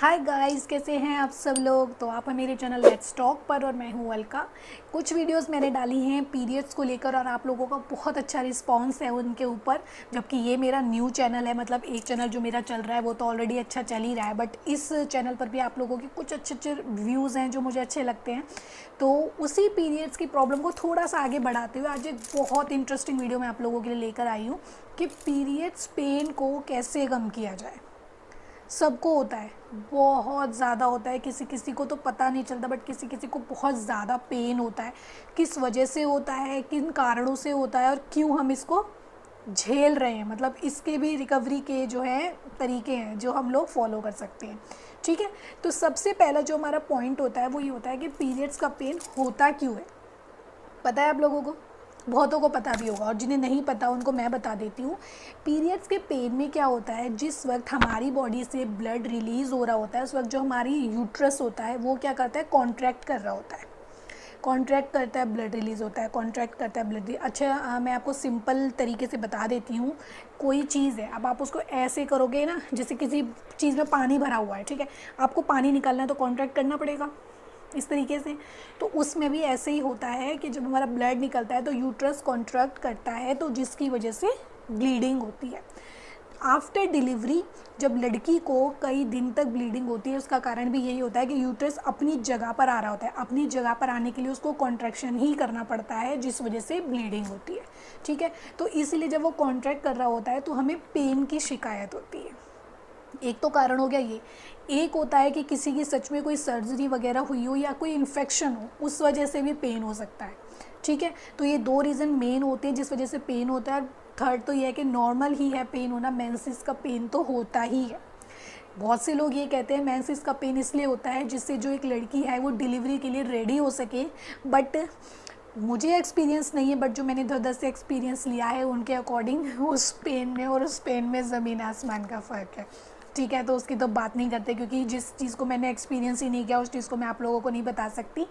Hi guys, कैसे हैं आप सब लोग। तो आप हैं मेरे चैनल लेट्स टॉक पर और मैं हूं अलका। कुछ वीडियोस मैंने डाली हैं पीरियड्स को लेकर और आप लोगों का बहुत अच्छा रिस्पांस है उनके ऊपर। जबकि ये मेरा न्यू चैनल है, मतलब एक चैनल जो मेरा चल रहा है वो तो ऑलरेडी अच्छा चल ही रहा है, बट इस चैनल पर भी आप लोगों के कुछ अच्छे अच्छे व्यूज़ हैं जो मुझे अच्छे लगते हैं। तो उसी पीरियड्स की प्रॉब्लम को थोड़ा सा आगे बढ़ाते हुए आज एक बहुत इंटरेस्टिंग वीडियो मैं आप लोगों के लिए लेकर आई हूँ कि पीरियड्स पेन को कैसे कम किया जाए। सबको होता है, बहुत ज़्यादा होता है, किसी किसी को तो पता नहीं चलता बट किसी किसी को बहुत ज़्यादा पेन होता है। किस वजह से होता है, किन कारणों से होता है और क्यों हम इसको झेल रहे हैं, मतलब इसके भी रिकवरी के जो है तरीके हैं जो हम लोग फॉलो कर सकते हैं। ठीक है, तो सबसे पहला जो हमारा पॉइंट होता है वो ये होता है कि पीरियड्स का पेन होता क्यों है। पता है आप लोगों को, बहुतों को पता भी होगा और जिन्हें नहीं पता उनको मैं बता देती हूँ। पीरियड्स के पेन में क्या होता है, जिस वक्त हमारी बॉडी से ब्लड रिलीज़ हो रहा होता है उस वक्त जो हमारी यूट्रस होता है वो क्या करता है, कॉन्ट्रैक्ट कर रहा होता है। कॉन्ट्रैक्ट करता है, ब्लड रिलीज़ होता है, कॉन्ट्रैक्ट करता है, ब्लड। अच्छा, मैं आपको सिंपल तरीके से बता देती हूँ। कोई चीज़ है, अब आप उसको ऐसे करोगे ना, जैसे किसी चीज़ में पानी भरा हुआ है, ठीक है, आपको पानी निकालना है तो कॉन्ट्रैक्ट करना पड़ेगा इस तरीके से। तो उसमें भी ऐसे ही होता है कि जब हमारा ब्लड निकलता है तो यूट्रस कॉन्ट्रैक्ट करता है, तो जिसकी वजह से ब्लीडिंग होती है। आफ्टर डिलीवरी जब लड़की को कई दिन तक ब्लीडिंग होती है उसका कारण भी यही होता है कि यूट्रस अपनी जगह पर आ रहा होता है। अपनी जगह पर आने के लिए उसको कॉन्ट्रैक्शन ही करना पड़ता है, जिस वजह से ब्लीडिंग होती है। ठीक है, तो इसलिए जब वो कॉन्ट्रैक्ट कर रहा होता है तो हमें पेन की शिकायत होती है। एक तो कारण हो गया ये। एक होता है कि किसी की सच में कोई सर्जरी वगैरह हुई हो या कोई इन्फेक्शन हो, उस वजह से भी पेन हो सकता है। ठीक है, तो ये दो रीज़न मेन होते हैं जिस वजह से पेन होता है। थर्ड तो ये है कि नॉर्मल ही है पेन होना, मेंसेस का पेन तो होता ही है। बहुत से लोग ये कहते हैं मेंसेस का पेन इसलिए होता है जिससे जो एक लड़की है वो डिलीवरी के लिए रेडी हो सके, बट मुझे एक्सपीरियंस नहीं है, बट जो मैंने इधर उधर से एक्सपीरियंस लिया है उनके अकॉर्डिंग उस पेन में और उस पेन में ज़मीन आसमान का फ़र्क है। ठीक है, तो उसकी तो बात नहीं करते क्योंकि जिस चीज़ को मैंने एक्सपीरियंस ही नहीं किया उस चीज़ को मैं आप लोगों को नहीं बता सकती।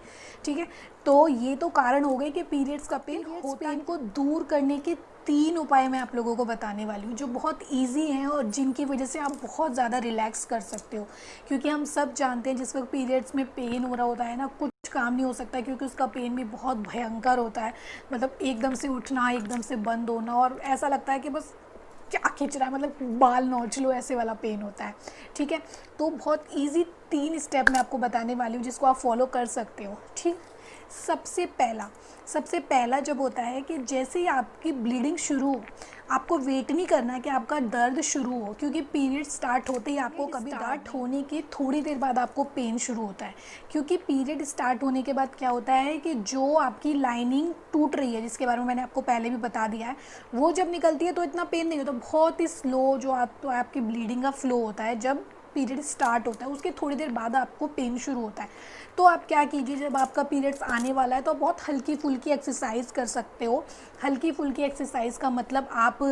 ठीक है, तो ये तो कारण हो गए कि पीरियड्स का पेन होता है। पेन को दूर करने के 3 उपाय मैं आप लोगों को बताने वाली हूँ जो बहुत ईजी हैं और जिनकी वजह से आप बहुत ज़्यादा रिलैक्स कर सकते हो। क्योंकि हम सब जानते हैं जिस वक्त पीरियड्स में पेन हो रहा होता है ना, कुछ काम नहीं हो सकता क्योंकि उसका पेन भी बहुत भयंकर होता है। मतलब एकदम से उठना, एकदम से बंद होना और ऐसा लगता है कि बस क्या खींच रहा है, मतलब बाल नोच लो, ऐसे वाला पेन होता है। ठीक है, तो बहुत इजी 3 स्टेप मैं आपको बताने वाली हूँ जिसको आप फॉलो कर सकते हो। ठीक, सबसे पहला जब होता है कि जैसे ही आपकी ब्लीडिंग शुरू हो, आपको वेट नहीं करना कि आपका दर्द शुरू हो, क्योंकि पीरियड स्टार्ट होते ही आपको कभी स्टार्ट होने के थोड़ी देर बाद आपको पेन शुरू होता है। क्योंकि पीरियड स्टार्ट होने के बाद क्या होता है कि जो आपकी लाइनिंग टूट रही है, जिसके बारे में मैंने आपको पहले भी बता दिया है, वो जब निकलती है तो इतना पेन नहीं होता, बहुत ही स्लो जो आपकी ब्लीडिंग का फ्लो होता है। जब पीरियड स्टार्ट होता है उसके थोड़ी देर बाद आपको पेन शुरू होता है। तो आप क्या कीजिए, जब आपका पीरियड्स आने वाला है तो आप बहुत हल्की फुल्की एक्सरसाइज कर सकते हो। हल्की फुल्की एक्सरसाइज का मतलब आप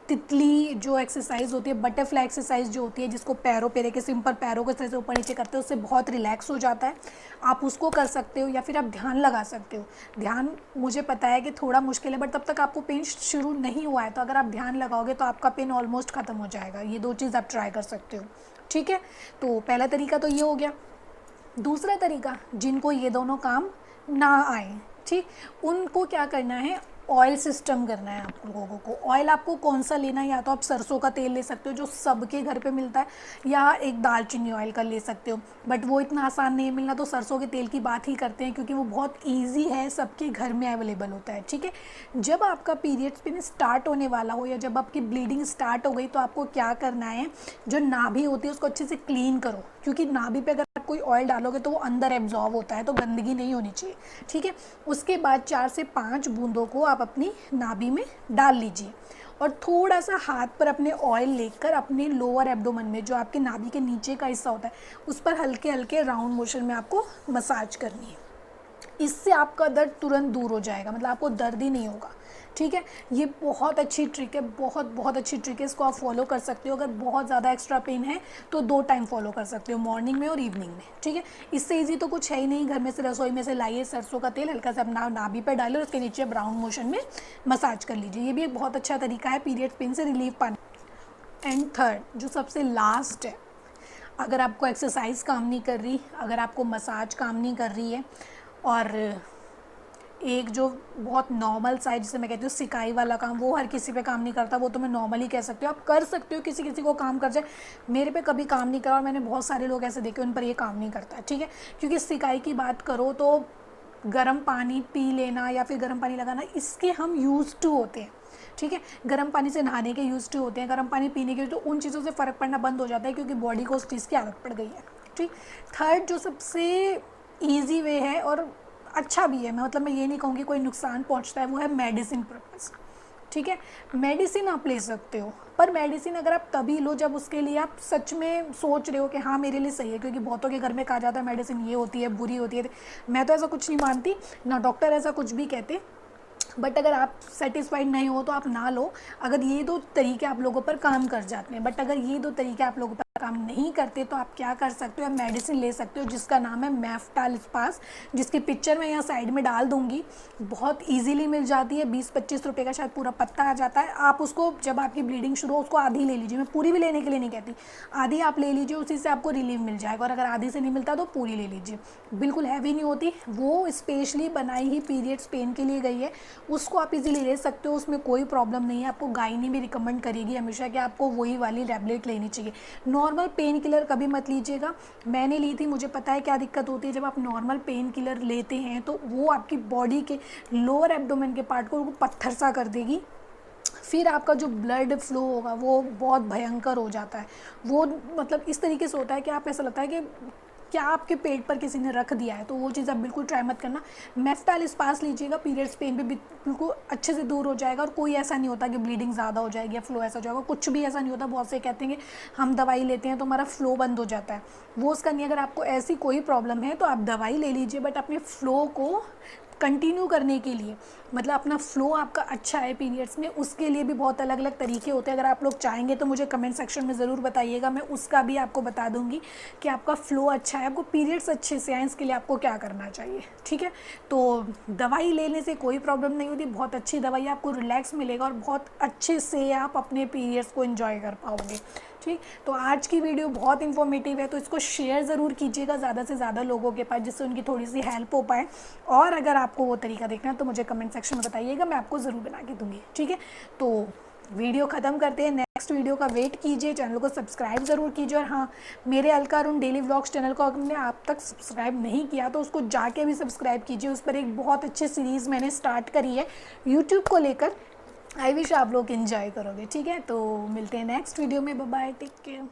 तितली जो एक्सरसाइज होती है, बटरफ्लाई एक्सरसाइज जो होती है, जिसको पैरों पे के सिंपल पैरों को तरह से ऊपर नीचे करते हो, उससे बहुत रिलैक्स हो जाता है। आप उसको कर सकते हो या फिर आप ध्यान लगा सकते हो। ध्यान मुझे पता है कि थोड़ा मुश्किल है, बट तब तक आपको पेन शुरू नहीं हुआ है, तो अगर आप ध्यान लगाओगे तो आपका पेन ऑलमोस्ट ख़त्म हो जाएगा। ये 2 चीज़ आप ट्राई कर सकते हो। ठीक है, तो पहला तरीका तो ये हो गया। दूसरा तरीका, जिनको ये दोनों काम ना आए, ठीक, उनको क्या करना है, ऑयल सिस्टम करना है आप लोगों को। ऑयल आपको कौन सा लेना है, या तो आप सरसों का तेल ले सकते हो जो सबके घर पे मिलता है, या एक दालचीनी ऑयल का ले सकते हो, बट वो इतना आसान नहीं मिलना, तो सरसों के तेल की बात ही करते हैं क्योंकि वो बहुत ईजी है, सबके घर में अवेलेबल होता है। ठीक है, जब आपका पीरियड्स पेन स्टार्ट होने वाला हो या जब आपकी ब्लीडिंग स्टार्ट हो गई तो आपको क्या करना है, जो नाभि होती है उसको अच्छे से क्लीन करो, क्योंकि नाभि पे अगर आप कोई ऑयल डालोगे तो वो अंदर एब्जॉर्ब होता है, तो गंदगी नहीं होनी चाहिए। ठीक है, उसके बाद 4 से 5 बूंदों को आप अपनी नाभि में डाल लीजिए और थोड़ा सा हाथ पर अपने ऑयल लेकर अपने लोअर एब्डोमेन में, जो आपके नाभि के नीचे का हिस्सा होता है, उस पर हल्के हल्के राउंड मोशन में आपको मसाज करनी है। इससे आपका दर्द तुरंत दूर हो जाएगा, मतलब आपको दर्द ही नहीं होगा। ठीक है, ये बहुत अच्छी ट्रिक है, बहुत बहुत अच्छी ट्रिक है, इसको आप फॉलो कर सकते हो। अगर बहुत ज़्यादा एक्स्ट्रा पेन है तो 2 टाइम फॉलो कर सकते हो, मॉर्निंग में और इवनिंग में। ठीक है, इससे ईजी तो कुछ है ही नहीं। घर में से रसोई में से लाइए सरसों का तेल, हल्का सा अपना नाभि पर डालें और उसके नीचे ब्राउन मोशन में मसाज कर लीजिए। ये भी एक बहुत अच्छा तरीका है पीरियड पेन से रिलीफ पाने। एंड थर्ड, जो सबसे लास्ट है, अगर आपको एक्सरसाइज काम नहीं कर रही, अगर आपको मसाज काम नहीं कर रही है, और एक जो बहुत नॉर्मल साइज जिसे मैं कहती हूँ सिकाई वाला काम, वो हर किसी पे काम नहीं करता, वो तो मैं नॉर्मली कह सकती हूँ। आप कर सकते हो, किसी किसी को काम कर जाए, मेरे पे कभी काम नहीं करा, और मैंने बहुत सारे लोग ऐसे देखे उन पर ये काम नहीं करता, ठीक है। क्योंकि सिकाई की बात करो तो गर्म पानी पी लेना या फिर गर्म पानी लगाना, इसके हम यूज़ टू होते हैं, ठीक है। गर्म पानी से नहाने के यूज़ टू होते हैं, गर्म पानी पीने के, तो उन चीज़ों से फ़र्क पड़ना बंद हो जाता है क्योंकि बॉडी को उस चीज़ की आदत पड़ गई है, ठीक। थर्ड जो सबसे ईजी वे है और अच्छा भी है, मैं ये नहीं कहूँगी कोई नुकसान पहुँचता है, वो है मेडिसिन पर्पज़, ठीक है। मेडिसिन आप ले सकते हो, पर मेडिसिन अगर आप तभी लो जब उसके लिए आप सच में सोच रहे हो कि हाँ मेरे लिए सही है। क्योंकि बहुतों के घर में कहा जाता है मेडिसिन ये होती है, बुरी होती है। मैं तो ऐसा कुछ नहीं मानती, ना डॉक्टर ऐसा कुछ भी कहते, बट अगर आप सेटिस्फाइड नहीं हो तो आप ना लो, अगर ये दो तरीके आप लोगों पर काम कर जाते हैं। बट अगर ये दो तरीके आप लोगों पर काम नहीं करते तो आप क्या कर सकते हो, आप मेडिसिन ले सकते हो जिसका नाम है मेफ्टाल स्पास, जिसकी पिक्चर मैं यहाँ साइड में डाल दूँगी। बहुत ईजीली मिल जाती है, 20-25 रुपये का शायद पूरा पत्ता आ जाता है। आप उसको जब आपकी ब्लीडिंग शुरू हो उसको आधी ले लीजिए, मैं पूरी भी लेने के लिए नहीं कहती, आधी आप ले लीजिए, उसी से आपको रिलीफ मिल जाएगा। और अगर आधी से नहीं मिलता तो पूरी ले लीजिए, बिल्कुल हैवी नहीं होती, वो स्पेशली बनाई ही पीरियड्स पेन के लिए गई है, उसको आप इजीली ले सकते हो, उसमें कोई प्रॉब्लम नहीं है। आपको गायनी भी रिकमेंड करेगी हमेशा कि आपको वही वाली टैबलेट लेनी चाहिए। नॉर्मल पेन किलर कभी मत लीजिएगा, मैंने ली थी, मुझे पता है क्या दिक्कत होती है जब आप नॉर्मल पेन किलर लेते हैं, तो वो आपकी बॉडी के लोअर एब्डोमेन के पार्ट को पत्थर सा कर देगी, फिर आपका जो ब्लड फ्लो होगा वो बहुत भयंकर हो जाता है। वो इस तरीके से होता है कि आप ऐसा लगता है कि क्या आपके पेट पर किसी ने रख दिया है, तो वो चीज़ आप बिल्कुल ट्राई मत करना। मेफ्टाल स्पास लीजिएगा, पीरियड्स पेन भी बिल्कुल अच्छे से दूर हो जाएगा, और कोई ऐसा नहीं होता कि ब्लीडिंग ज़्यादा हो जाएगी या फ्लो ऐसा हो जाएगा, कुछ भी ऐसा नहीं होता। बहुत से कहते हैं कि हम दवाई लेते हैं तो हमारा फ्लो बंद हो जाता है, वो उसका नहीं। अगर आपको ऐसी कोई प्रॉब्लम है तो आप दवाई ले लीजिए, बट अपने फ्लो को कंटिन्यू करने के लिए, अपना फ्लो आपका अच्छा है पीरियड्स में, उसके लिए भी बहुत अलग अलग तरीके होते हैं। अगर आप लोग चाहेंगे तो मुझे कमेंट सेक्शन में ज़रूर बताइएगा, मैं उसका भी आपको बता दूंगी कि आपका फ्लो अच्छा है, आपको पीरियड्स अच्छे से आए, इसके लिए आपको क्या करना चाहिए, ठीक है। तो दवाई लेने से कोई प्रॉब्लम नहीं होती, बहुत अच्छी दवाई है, आपको रिलैक्स मिलेगा और बहुत अच्छे से आप अपने पीरियड्स को एंजॉय कर पाओगे, ठीक। तो आज की वीडियो बहुत इन्फॉर्मेटिव है, तो इसको शेयर ज़रूर कीजिएगा ज़्यादा से ज़्यादा लोगों के पास, जिससे उनकी थोड़ी सी हेल्प हो पाए। और अगर आपको वो तरीका देखना है तो मुझे कमेंट सेक्शन में बताइएगा, मैं आपको ज़रूर बना के दूँगी, ठीक है। तो वीडियो ख़त्म करते हैं, नेक्स्ट वीडियो का वेट कीजिए, चैनल को सब्सक्राइब ज़रूर कीजिए। और हाँ, मेरे Alka Arun daily vlogs channel को आपने आप तक सब्सक्राइब नहीं किया तो उसको जाके भी सब्सक्राइब कीजिए, उस पर एक बहुत अच्छी सीरीज़ मैंने स्टार्ट करी है यूट्यूब को लेकर, आई विश आप लोग एंजॉय करोगे, ठीक है। तो मिलते हैं नेक्स्ट वीडियो में, बाय बाय, टेक केयर।